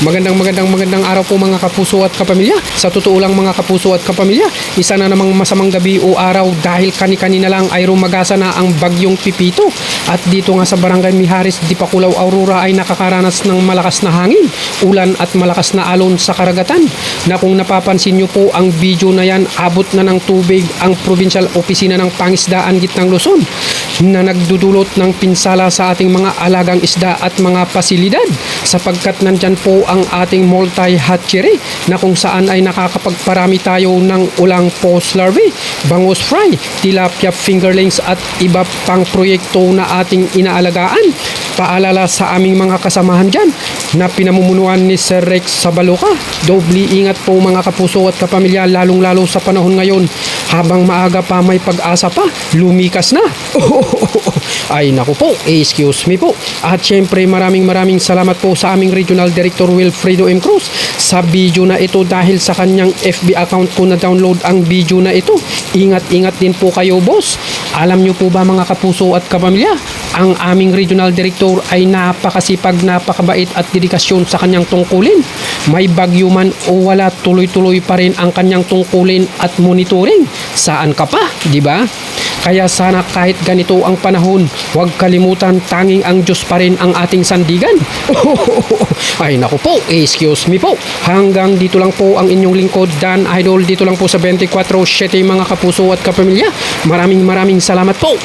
Magandang araw po mga kapuso at kapamilya. Sa totoo lang mga kapuso at kapamilya, isa na namang masamang gabi o araw dahil kani-kanina lang ay rumagasa na ang bagyong Pipito. At dito nga sa Barangay Mijares, Dipakulaw, Aurora ay nakakaranas ng malakas na hangin, ulan at malakas na alon sa karagatan. Na kung napapansin nyo po ang video na yan, abot na ng tubig ang Provincial Opisina ng Pangisdaan Gitnang Luzon na nagdudulot ng pinsala sa ating mga alagang isda at mga pasilidad sapagkat nandyan po ang ating multi-hatchery na kung saan ay nakakapagparami tayo ng ulang post larvae, bangus fry, tilapia fingerlings at iba pang proyekto na ating inaalagaan. Paalala sa aming mga kasamahan dyan na pinamumunuan ni Sir Rex Sabaloka. Doble ingat po mga kapuso at kapamilya, lalong-lalo sa panahon ngayon. Habang maaga pa may pag-asa pa, lumikas na. Ay naku po, excuse me po. At syempre maraming salamat po sa aming Regional Director Wilfredo M. Cruz sa video na ito dahil sa kanyang FB account ko na download ang video na ito. Ingat-ingat din po kayo boss. Alam nyo po ba mga kapuso at kapamilya, ang aming Regional Director ay napakasipag, napakabait at dedikasyon sa kanyang tungkulin. May bagyo man o wala, tuloy-tuloy pa rin ang kanyang tungkulin at monitoring. Saan ka pa, di ba? Kaya sana kahit ganito ang panahon, huwag kalimutan tanging ang Diyos pa rin ang ating sandigan. Ay naku po, excuse me po. Hanggang dito lang po ang inyong lingkod, Dan Idol, dito lang po sa 24/7 mga kapuso at kapamilya. Maraming salamat po.